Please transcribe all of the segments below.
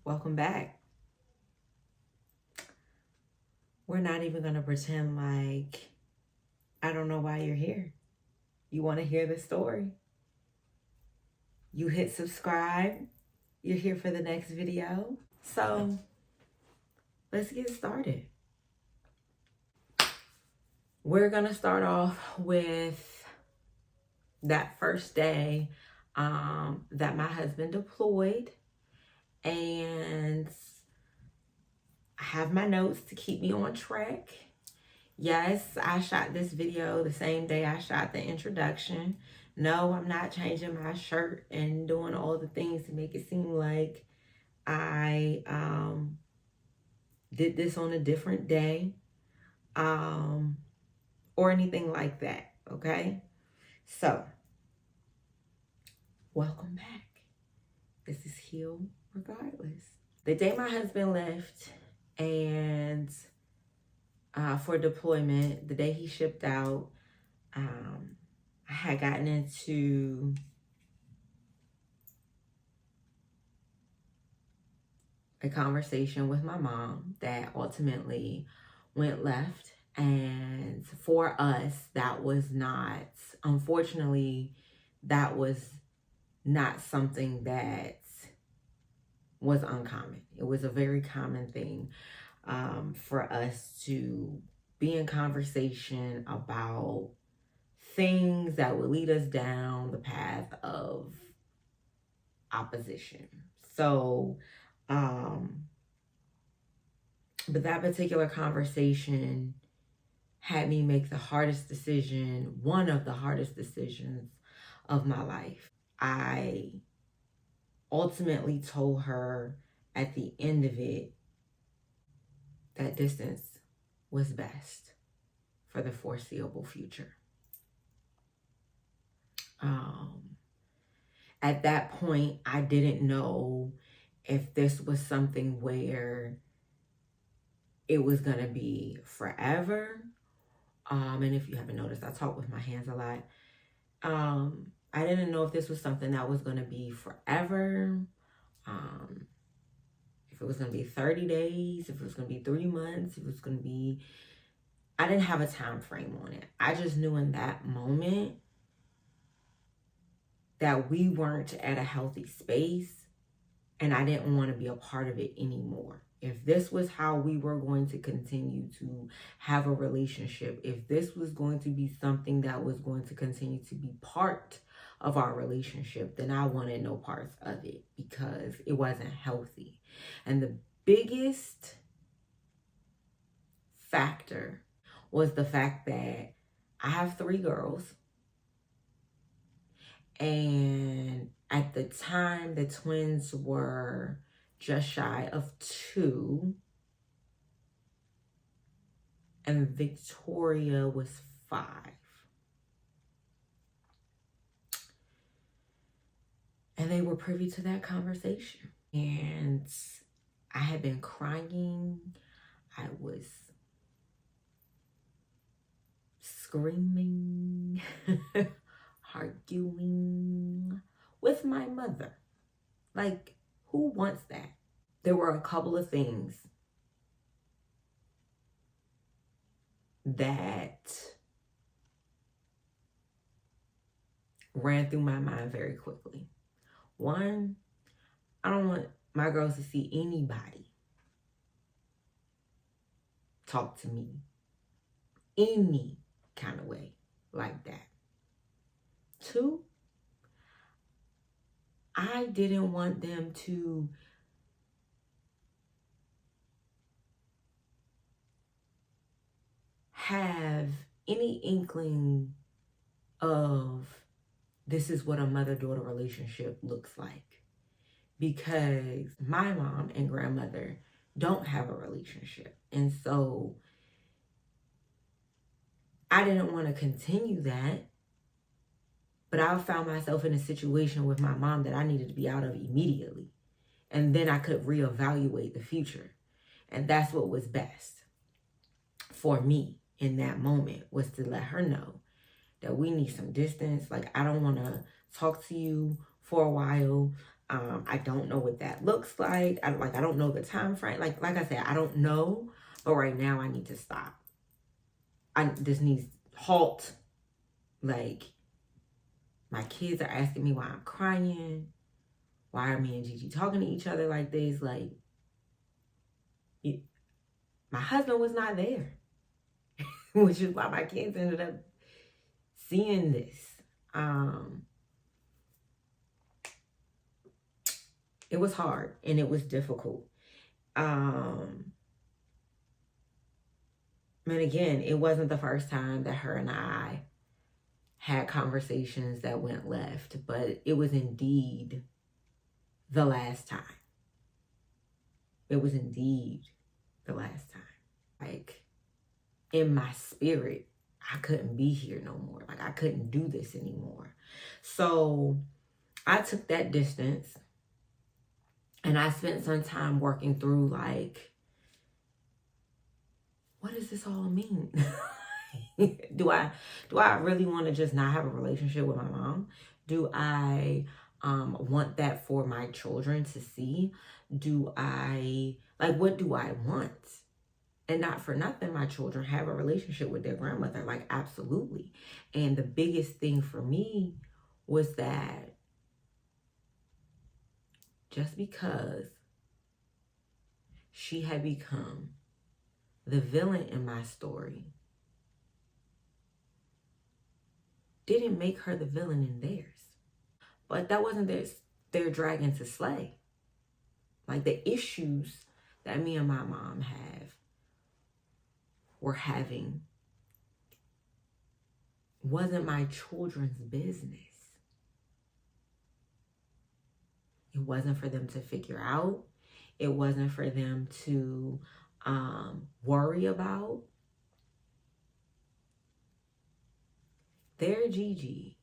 Welcome back. We're not even going to pretend like I don't know why you're here. You want to hear the story? You hit subscribe. You're here for the next video. So let's get started. We're going to start off with that first day that my husband deployed. And I have my notes to keep me on track. Yes, I shot this video the same day I shot the introduction. No, I'm not changing my shirt and doing all the things to make it seem like I did this on a different day or anything like that, okay? So, welcome back. This is Heal Regardless. The day my husband left and for deployment, the day he shipped out, I had gotten into a conversation with my mom that ultimately went left. And for us, that was not, unfortunately, that was not something that was uncommon. It was a very common thing for us to be in conversation about things that would lead us down the path of opposition. So, but that particular conversation had me make the hardest decision, one of the hardest decisions of my life. I ultimately told her at the end of it that distance was best for the foreseeable future. At that point, I didn't know if this was something where it was going to be forever. And if you haven't noticed, I talk with my hands a lot. I didn't know if this was something that was going to be forever. If it was going to be 30 days, if it was going to be 3 months, if it was going to be, I didn't have a time frame on it. I just knew in that moment that we weren't at a healthy space and I didn't want to be a part of it anymore. If this was how we were going to continue to have a relationship, if this was going to be something that was going to continue to be part of our relationship, then I wanted no parts of it because it wasn't healthy. And the biggest factor was the fact that I have 3 girls. And at the time, the twins were just shy of 2. And Victoria was 5. And they were privy to that conversation. And I had been crying. I was screaming, arguing with my mother. Like, who wants that? There were a couple of things that ran through my mind very quickly. One, I don't want my girls to see anybody talk to me any kind of way like that. 2, I didn't want them to have any inkling of this is what a mother-daughter relationship looks like, because my mom and grandmother don't have a relationship. And so I didn't want to continue that, but I found myself in a situation with my mom that I needed to be out of immediately. And then I could reevaluate the future. And that's what was best for me in that moment, was to let her know that we need some distance. Like, I don't want to talk to you for a while. I don't know what that looks like. I don't know the time frame. Like I said, I don't know. But right now I need to stop. This needs halt. Like, my kids are asking me why I'm crying. Why are me and Gigi talking to each other like this? Like, my husband was not there, which is why my kids ended up seeing this. It was hard and it was difficult. And again, it wasn't the first time that her and I had conversations that went left, but it was indeed the last time. It was indeed the last time. Like, in my spirit, I couldn't be here no more. Like, I couldn't do this anymore. So I took that distance and I spent some time working through, like, what does this all mean? Do I really want to just not have a relationship with my mom? Do I want that for my children to see? What do I want? And not for nothing, my children have a relationship with their grandmother, like, absolutely. And the biggest thing for me was that just because she had become the villain in my story didn't make her the villain in theirs. But that wasn't their dragon to slay. Like, the issues that me and my mom were having wasn't my children's business. It wasn't for them to figure out. It wasn't for them to worry about. Their Gigi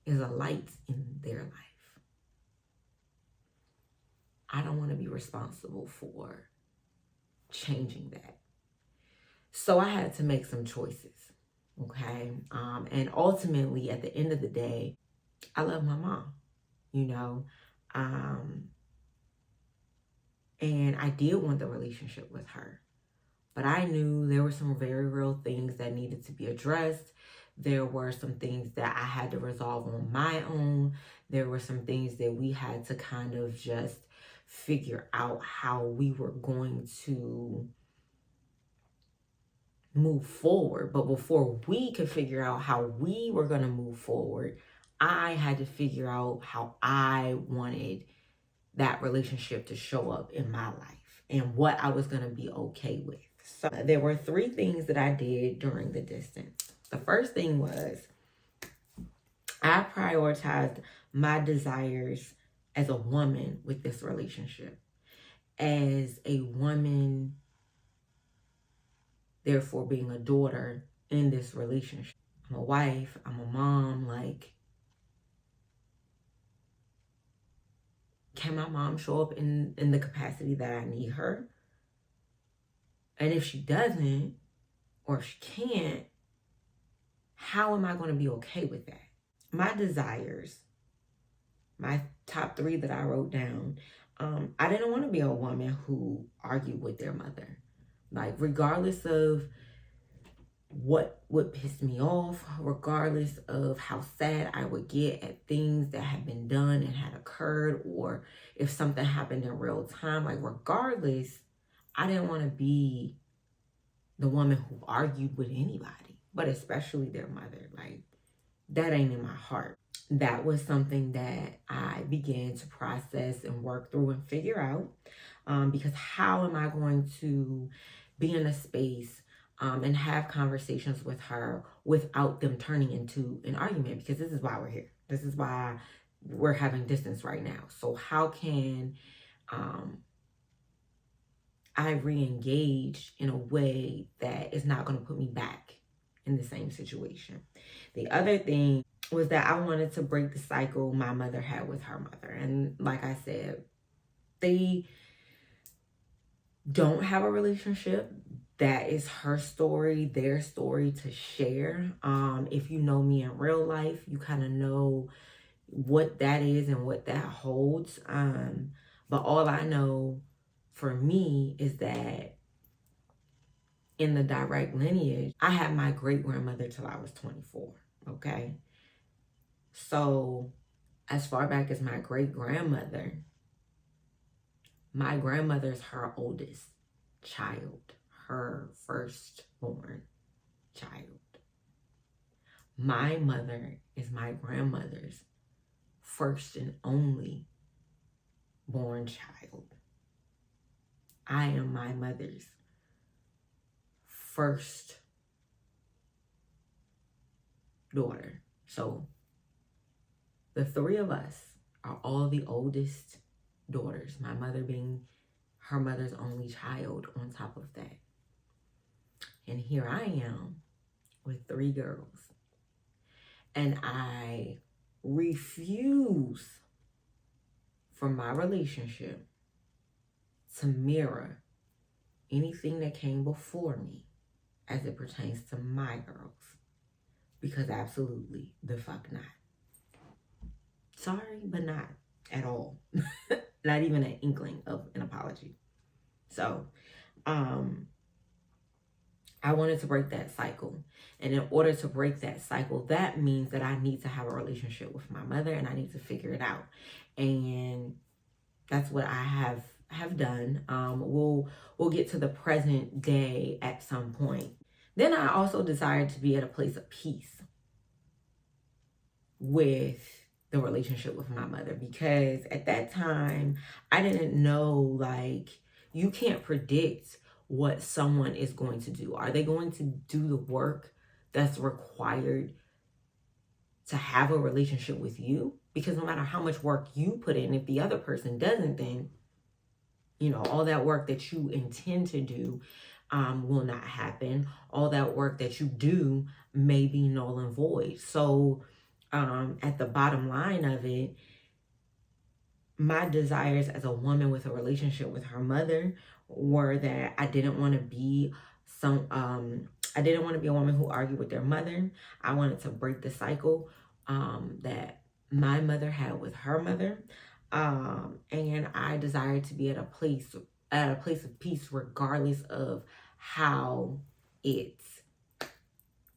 is a light in their life. I don't want to be responsible for changing that. So I had to make some choices, okay? And ultimately, at the end of the day, I love my mom, you know? And I did want the relationship with her. But I knew there were some very real things that needed to be addressed. There were some things that I had to resolve on my own. There were some things that we had to kind of just figure out how we were going to move forward. But before we could figure out how we were going to move forward, I had to figure out how I wanted that relationship to show up in my life and what I was going to be okay with. So there were 3 things that I did during the distance. The first thing was I prioritized my desires as a woman with this relationship. As a woman, therefore being a daughter in this relationship. I'm a wife, I'm a mom, like, can my mom show up in the capacity that I need her? And if she doesn't, or if she can't, how am I going to be okay with that? My desires, my top 3 that I wrote down, I didn't want to be a woman who argued with their mother. Like, regardless of what would piss me off, regardless of how sad I would get at things that had been done and had occurred, or if something happened in real time, like, regardless, I didn't want to be the woman who argued with anybody, but especially their mother. Like, that ain't in my heart. That was something that I began to process and work through and figure out, because how am I going to be in a space and have conversations with her without them turning into an argument? Because this is why we're here. This is why we're having distance right now. So how can I re-engage in a way that is not going to put me back in the same situation? The other thing was that I wanted to break the cycle my mother had with her mother. And like I said, they don't have a relationship. That is her story, their story to share. If you know me in real life, you kind of know what that is and what that holds. But all I know for me is that in the direct lineage, I had my great grandmother till I was 24. Okay. So as far back as my great grandmother, my grandmother's her oldest child, her firstborn child. My mother is my grandmother's first and only born child. I am my mother's first daughter. So the three of us are all the oldest daughters, my mother being her mother's only child on top of that. And here I am with three girls. And I refuse for my relationship to mirror anything that came before me as it pertains to my girls. Because absolutely the fuck not. Sorry, but not at all. Not even an inkling of an apology. So, I wanted to break that cycle. And in order to break that cycle, that means that I need to have a relationship with my mother and I need to figure it out. And that's what I have done. We'll get to the present day at some point. Then I also desired to be at a place of peace with the relationship with my mother, because at that time I didn't know, like, you can't predict what someone is going to do. Are they going to do the work that's required to have a relationship with you? Because no matter how much work you put in, if the other person doesn't, then, you know, all that work that you intend to do will not happen. All that work that you do may be null and void. So at the bottom line of it, my desires as a woman with a relationship with her mother were that I didn't want to be I didn't want to be a woman who argued with their mother. I wanted to break the cycle that my mother had with her mother. And I desired to be at a place of peace regardless of how it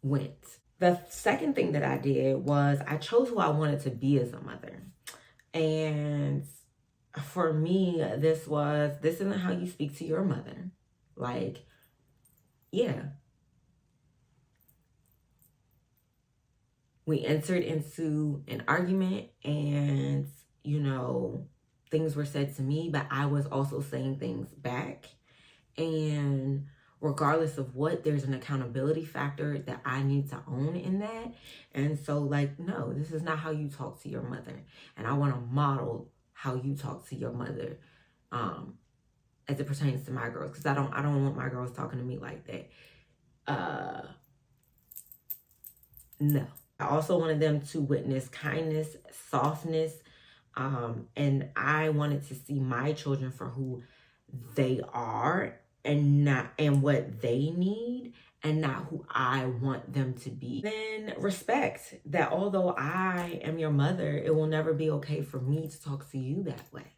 went. The second thing that I did was I chose who I wanted to be as a mother. And for me, this isn't how you speak to your mother. Like, yeah. We entered into an argument and, you know, things were said to me, but I was also saying things back. And regardless of what, there's an accountability factor that I need to own in that. And so, like, no, this is not how you talk to your mother. And I want to model how you talk to your mother as it pertains to my girls. Because I don't want my girls talking to me like that. No. I also wanted them to witness kindness, softness, and I wanted to see my children for who they are and what they need, and not who I want them to be. Then respect that although I am your mother, it will never be okay for me to talk to you that way.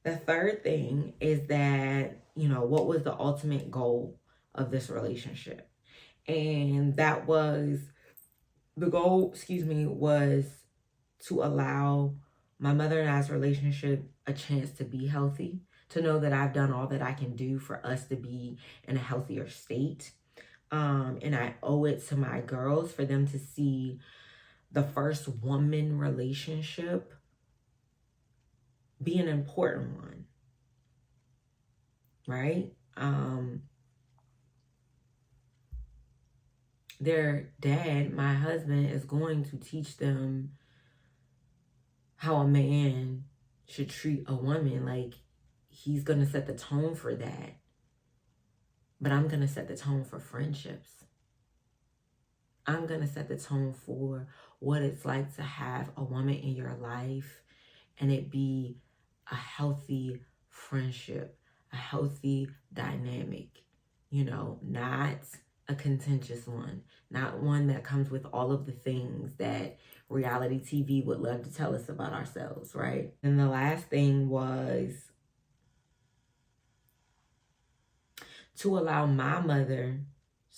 The third thing is that, you know, what was the ultimate goal of this relationship? And that was, the goal, was to allow my mother and I's relationship a chance to be healthy, to know that I've done all that I can do for us to be in a healthier state. And I owe it to my girls for them to see the first woman relationship be an important one, right? Their dad, my husband, is going to teach them how a man should treat a woman. Like, he's going to set the tone for that. But I'm going to set the tone for friendships. I'm going to set the tone for what it's like to have a woman in your life and it be a healthy friendship, a healthy dynamic, you know, not a contentious one, not one that comes with all of the things that reality TV would love to tell us about ourselves, right? And the last thing was to allow my mother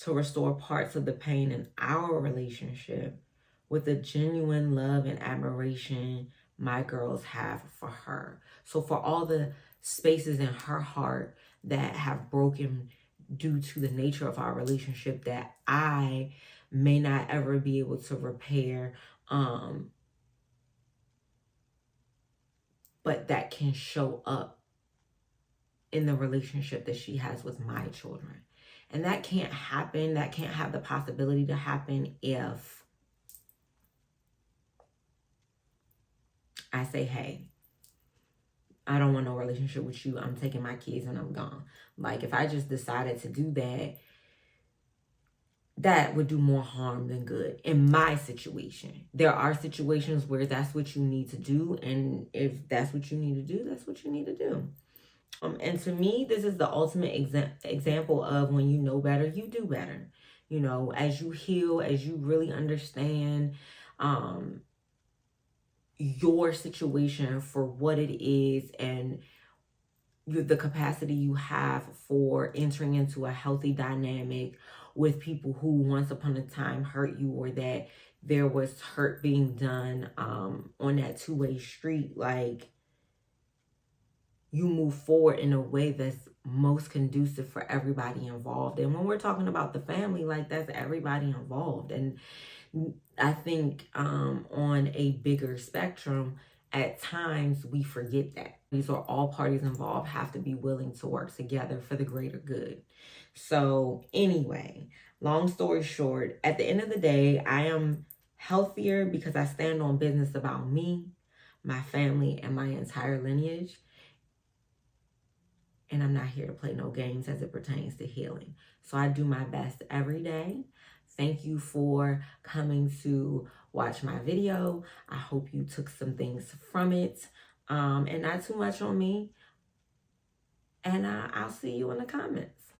to restore parts of the pain in our relationship with the genuine love and admiration my girls have for her. So for all the spaces in her heart that have broken due to the nature of our relationship that I may not ever be able to repair, but that can show up in the relationship that she has with my children. And that can't happen. That can't have the possibility to happen if I say, hey, I don't want no relationship with you. I'm taking my kids and I'm gone. Like, if I just decided to do that, that would do more harm than good in my situation. There are situations where that's what you need to do. And if that's what you need to do, that's what you need to do. And to me, this is the ultimate example of when you know better, you do better. You know, as you heal, as you really understand your situation for what it is and the capacity you have for entering into a healthy dynamic with people who once upon a time hurt you, or that there was hurt being done on that two-way street. Like, you move forward in a way that's most conducive for everybody involved. And when we're talking about the family, like, that's everybody involved. And I think on a bigger spectrum, at times we forget that these are all parties involved have to be willing to work together for the greater good. So anyway, long story short, at the end of the day, I am healthier because I stand on business about me, my family, and my entire lineage. And I'm not here to play no games as it pertains to healing. So I do my best every day. Thank you for coming to watch my video. I hope you took some things from it. And not too much on me. And I'll see you in the comments.